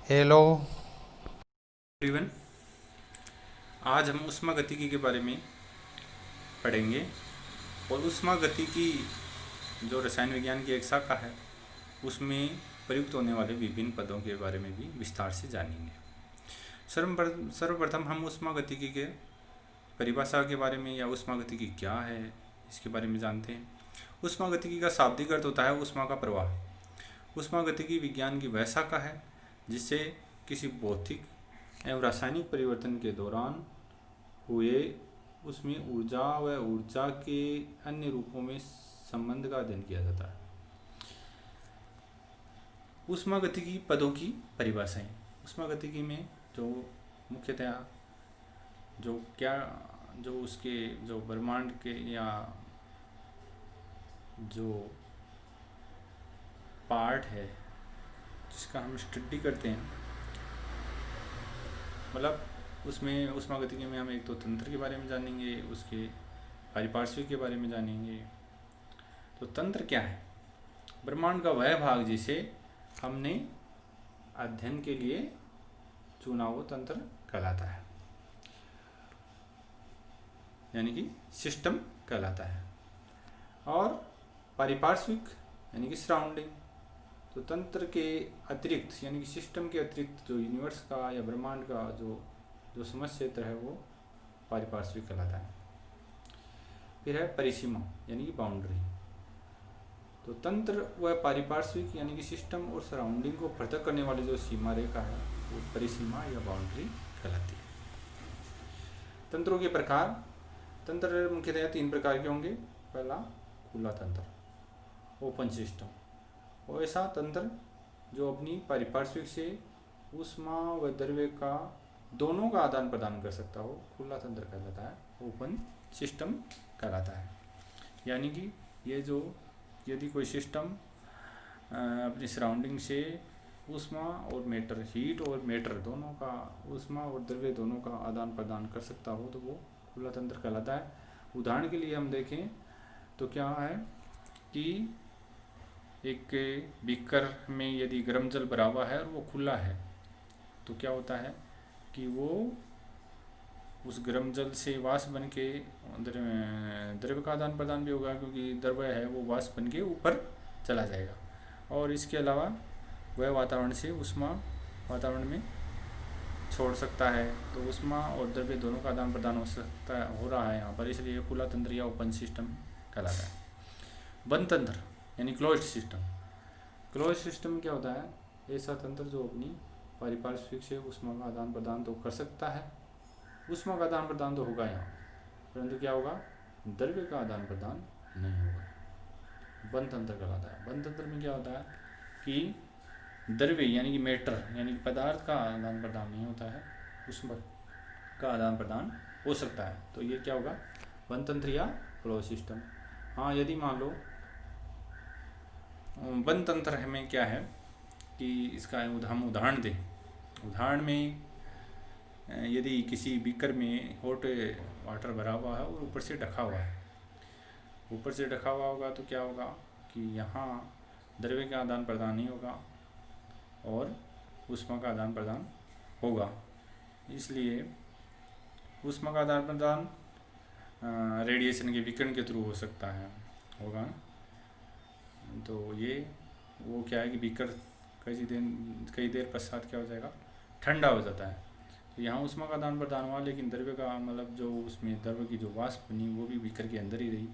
Hello. Everyone, आज हम ऊष्मागतिकी के बारे में पढ़ेंगे और ऊष्मागतिकी जो रसायन विज्ञान की एक शाखा है उसमें प्रयुक्त होने वाले विभिन्न पदों के बारे में भी विस्तार से जानेंगे। सर्वप्रथम हम ऊष्मागतिकी के परिभाषा के बारे में या ऊष्मागतिकी क्या है इसके बारे में जानते हैं। ऊष्मागतिकी का शाब्दिक अर्थ होता है ऊष्मा का प्रवाह। ऊष्मागतिकी विज्ञान की वह शाखा है जिससे किसी भौतिक एवं रासायनिक परिवर्तन के दौरान हुए उसमें ऊर्जा व ऊर्जा के अन्य रूपों में संबंध का अध्ययन किया जाता है। ऊष्मागतिकी पदों की परिभाषाएं। ऊष्मागतिकी में जो मुख्यतया जो उसके जो ब्रह्मांड के या जो पार्ट है जिसका हम स्टडी करते हैं, मतलब उसमें ऊष्मागतिकी में हम एक तो तंत्र के बारे में जानेंगे, उसके पारिपार्श्विक के बारे में जानेंगे। तो तंत्र क्या है? ब्रह्मांड का वह भाग जिसे हमने अध्ययन के लिए चुना वो तंत्र कहलाता है, यानी कि सिस्टम कहलाता है। और पारिपार्श्विक यानी कि सराउंडिंग। तो तंत्र के अतिरिक्त यानी कि सिस्टम के अतिरिक्त जो यूनिवर्स का या ब्रह्मांड का जो समझ क्षेत्र है वो पारिपार्श्विक कहलाता है। फिर है परिसीमा यानी कि बाउंड्री। तो तंत्र व पारिपार्श्विक यानी कि सिस्टम और सराउंडिंग को पृथक करने वाली जो सीमा रेखा है वो परिसीमा या बाउंड्री कहलाती है। तंत्रों के प्रकार। तंत्र मुख्यतः 3 प्रकार के होंगे। पहला खुला तंत्र, ओपन सिस्टम, वो ऐसा तंत्र जो अपनी पारिपार्श्विक से ऊष्मा व द्रव्य का दोनों का आदान प्रदान कर सकता हो, खुला तंत्र कहलाता है, ओपन सिस्टम कहलाता है। यानी कि ये जो यदि कोई सिस्टम अपनी सराउंडिंग से ऊष्मा और मैटर, हीट और मैटर दोनों का, ऊष्मा और द्रव्य दोनों का आदान प्रदान कर सकता हो तो वो खुला तंत्र कहलाता है। उदाहरण के लिए हम देखें तो क्या है कि एक बीकर में यदि गर्म जल भरा हुआ है और वो खुला है तो क्या होता है कि वो उस गर्म जल से वाष्प बन के द्रव्य का आदान प्रदान भी होगा, क्योंकि द्रव्य है वो वाष्प बन के ऊपर चला जाएगा। और इसके अलावा वह वातावरण से ऊष्मा वातावरण में छोड़ सकता है, तो ऊष्मा और द्रव्य दोनों का आदान प्रदान हो रहा है यहाँ पर, इसलिए खुला तंत्र या ओपन सिस्टम कहलाता है। बंद तंत्र यानी क्लोज्ड सिस्टम। क्लोज्ड सिस्टम में क्या होता है? ऐसा तंत्र जो अपनी पारिपार्श्विक से ऊष्मा का आदान प्रदान तो कर सकता है, ऊष्मा का आदान प्रदान तो होगा यहाँ, परंतु क्या होगा? द्रव्य का आदान प्रदान नहीं होगा। बंद तंत्र कहलाता है। बंद तंत्र में क्या होता है कि द्रव्य यानी कि मैटर यानी कि पदार्थ का आदान प्रदान नहीं होता है, ऊष्मा का आदान प्रदान हो सकता है। तो ये क्या होगा? बंद तंत्र या क्लोज सिस्टम। हाँ, यदि मान लो बंद तंत्र में क्या है कि इसका हम उदाहरण दें। उदाहरण में यदि किसी बीकर में हॉट वाटर भरा हुआ है और ऊपर से ढका हुआ है, ऊपर से ढका हुआ होगा तो क्या होगा कि यहाँ द्रव्य का आदान प्रदान नहीं होगा और ऊष्मा का आदान प्रदान होगा। इसलिए ऊष्मा का आदान प्रदान रेडिएशन के विकिरण के थ्रू हो सकता है, होगा ना। तो ये वो क्या है कि बीकर कई देर पश्चात क्या हो जाएगा? ठंडा हो जाता है। तो यहाँ ऊष्मा का आदान प्रदान हुआ, लेकिन द्रव्य का मतलब जो उसमें द्रव्य की जो वाष्प बनी वो भी बीकर के अंदर ही रही।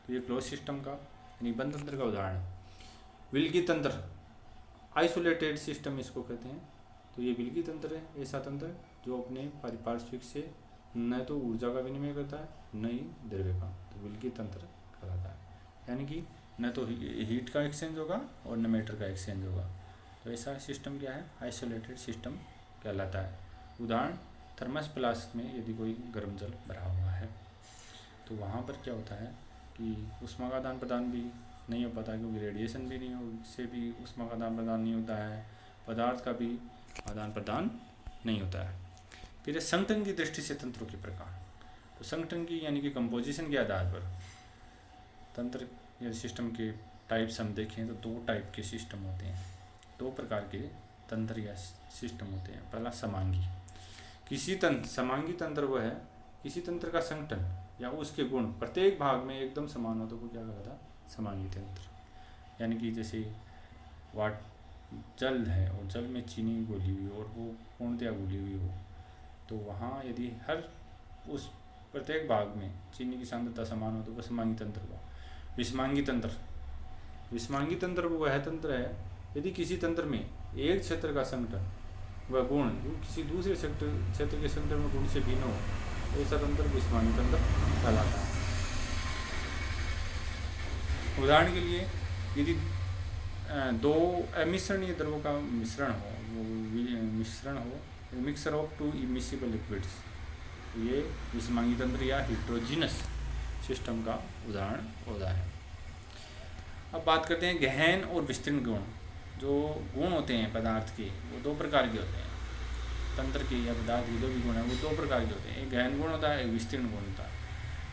तो ये क्लोज सिस्टम का यानी बंद तंत्र का उदाहरण है। विलगी तंत्र, आइसोलेटेड सिस्टम इसको कहते हैं। तो ये विलगी तंत्र है, ऐसा तंत्र जो अपने पारिपार्श्विक से न तो ऊर्जा का विनिमय करता है न ही द्रव्य का, तो विलगी तंत्र कहलाता है। यानी कि न तो हीट का एक्सचेंज होगा और न मैटर का एक्सचेंज होगा। तो ऐसा सिस्टम क्या है? आइसोलेटेड सिस्टम कहलाता है। उदाहरण, थर्मस फ्लास्क में यदि कोई गर्म जल भरा हुआ है तो वहाँ पर क्या होता है कि ऊष्मा का आदान प्रदान भी नहीं हो पाता, क्योंकि रेडिएशन भी नहीं हो, इससे भी ऊष्मा का आदान प्रदान नहीं होता है, पदार्थ का भी आदान प्रदान नहीं होता है। फिर संगठन की दृष्टि से तंत्रों के प्रकार। तो संगठन की यानी कि कंपोजिशन के आधार पर तंत्र या सिस्टम के टाइप्स हम देखें तो 2 टाइप के सिस्टम होते हैं, 2 प्रकार के तंत्र या सिस्टम होते हैं। पहला समांगी। किसी तंत्र, समांगी तंत्र वो है किसी तंत्र का संगठन या उसके गुण प्रत्येक भाग में एकदम समान हो तो वो क्या कहलाता है? समांगी तंत्र। यानी कि जैसे जल है और जल में चीनी घुली हुई हो और वो पूर्णतया घुली हुई हो, तो वहाँ यदि हर उस प्रत्येक भाग में चीनी की सांद्रता समान हो तो वह समांगी तंत्र हुआ। विषमांगी तंत्र। विषमांगी तंत्र वह तंत्र है यदि किसी तंत्र में एक क्षेत्र का संगठन व गुण किसी दूसरे क्षेत्र के संगठन में गुण से भिन्न हो, तो ऐसा तंत्र विषमांगी तंत्र कहलाता है। उदाहरण के लिए यदि दो अमिश्रणीय द्रवों का मिश्रण हो, मिक्सर ऑफ 2 इमिसिबल लिक्विड्स, ये विषमांगी तंत्र या हेटेरोजीनस सिस्टम का उदाहरण होता है। अब बात करते हैं गहन और विस्तीर्ण गुण। जो गुण होते हैं पदार्थ के वो दो प्रकार के होते हैं। तंत्र के या पदार्थ के जो भी गुण हैं वो दो प्रकार के होते हैं, एक गहन गुण होता है, एक विस्तीर्ण गुण होता है।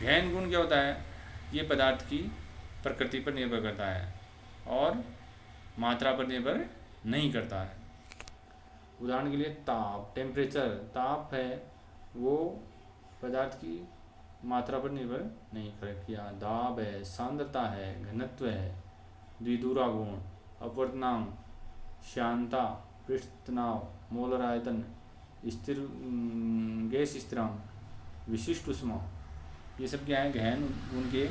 गहन गुण क्या होता है? ये पदार्थ की प्रकृति पर निर्भर करता है और मात्रा पर निर्भर नहीं करता है। उदाहरण के लिए ताप, टेम्परेचर, ताप है वो पदार्थ की मात्रा पर निर्भर नहीं करेगा। दाब है, सांद्रता है, घनत्व है, द्विध्रुवा गुण, अपवर्तनांक, श्यानता, पृष्ठ तनाव, मोलर आयतन, स्थिर गैस स्थिरांक, विशिष्ट ऊष्मा, ये सब क्या है? गहन गुण के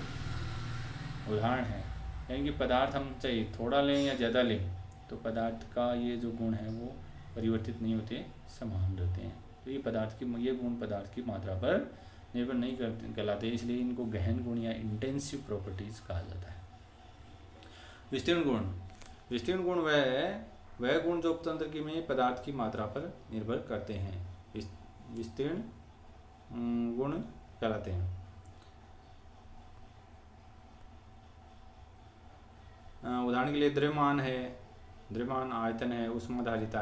उदाहरण हैं। यानी कि पदार्थ हम चाहे थोड़ा लें या ज़्यादा लें तो पदार्थ का ये जो गुण है वो परिवर्तित नहीं होते, समान रहते हैं। तो ये गुण पदार्थ की मात्रा पर निर्भर नहीं कहलाते, इसलिए इनको गहन गुण या इंटेंसिव प्रॉपर्टीज कहा जाता है। विस्तीर्ण गुण। विस्तीर्ण गुण वह गुण जो उपतंत्र की में पदार्थ की मात्रा पर निर्भर करते हैं, विस्तीर्ण गुण कहलाते हैं। उदाहरण के लिए द्रव्यमान है, द्रव्यमान आयतन है, ऊष्माधारिता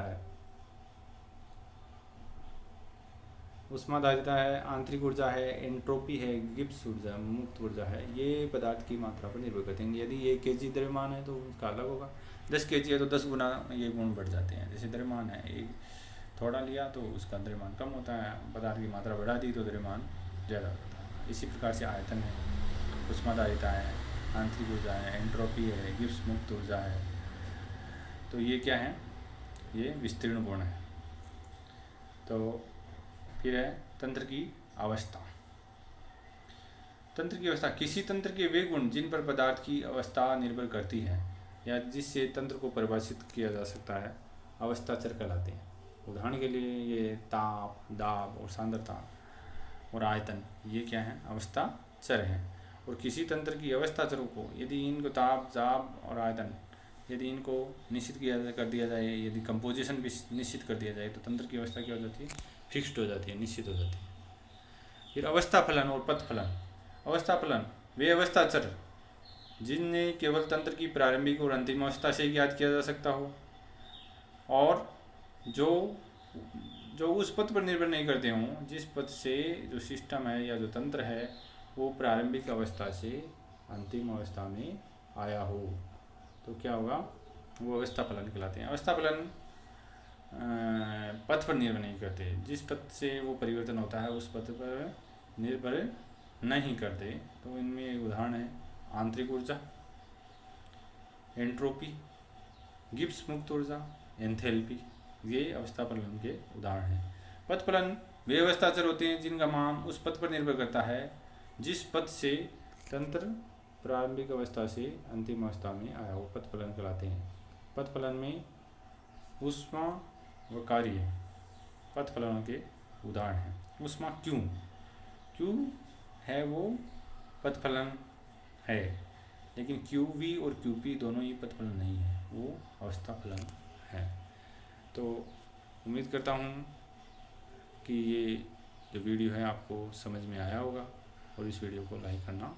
है, आंतरिक ऊर्जा है, एंट्रोपी है, गिब्स ऊर्जा, मुक्त ऊर्जा है, ये पदार्थ की मात्रा पर निर्भर करते हैं। यदि 1 kg द्रव्यमान है तो उसका अलग होगा, 10 kg है तो 10 गुना ये गुण बढ़ जाते हैं। जैसे द्रव्यमान है, एक थोड़ा लिया तो उसका द्रव्यमान कम होता है, पदार्थ की मात्रा बढ़ा दी तो द्रव्यमान ज़्यादा होता है। इसी प्रकार से आयतन है, ऊष्माधारिता है, आंतरिक ऊर्जा है, एंट्रोपी है, गिब्स मुक्त ऊर्जा है, तो ये क्या है? ये विस्तीर्ण गुण है। तो फिर है तंत्र की अवस्था। तंत्र की अवस्था, किसी तंत्र के वे गुण जिन पर पदार्थ की अवस्था निर्भर करती है या जिससे तंत्र को परिभाषित किया जा सकता है, अवस्था चर कहलाते हैं। उदाहरण के लिए ये ताप, दाब और सांद्रता और आयतन, ये क्या है? अवस्था चर हैं। और किसी तंत्र की अवस्था चरों को यदि इनको ताप, दाब और आयतन यदि इनको निश्चित कर दिया जाए, यदि कंपोजिशन भी निश्चित कर दिया जाए तो तंत्र की अवस्था क्या हो जाती है? फिक्स्ड हो जाती है, निश्चित हो जाती है। फिर अवस्था फलन और पथ फलन। अवस्था फलन वे अवस्था चर जिन्हें केवल तंत्र की प्रारंभिक और अंतिम अवस्था से ज्ञात किया जा सकता हो और जो उस पथ पर निर्भर नहीं करते हों, जिस पथ से जो सिस्टम है या जो तंत्र है वो प्रारंभिक अवस्था से अंतिम अवस्था में आया हो, तो क्या होगा? वो अवस्था फलन कहलाते हैं। अवस्था फलन पथ पर निर्भर नहीं करते, जिस पथ से वो परिवर्तन होता है उस पथ पर निर्भर नहीं करते। तो इनमें उदाहरण है आंतरिक ऊर्जा, एंट्रोपी, गिब्स मुक्त ऊर्जा, एंथैल्पी, ये अवस्था फलन के उदाहरण हैं। पथ फलन वे अवस्था चर होते हैं जिनका मान उस पथ पर निर्भर करता है जिस पथ से तंत्र प्रारंभिक अवस्था से अंतिम अवस्था में आया हो, पथ फलन कहलाते हैं। पथ फलन में ऊष्मा व कार्य पथ फलनों के उदाहरण हैं। ऊष्मा क्यू है वो पथ फलन है, लेकिन QV और QP दोनों ही पथ फलन नहीं है, वो अवस्था फलन है। तो उम्मीद करता हूँ कि ये जो वीडियो है आपको समझ में आया होगा और इस वीडियो को लाइक करना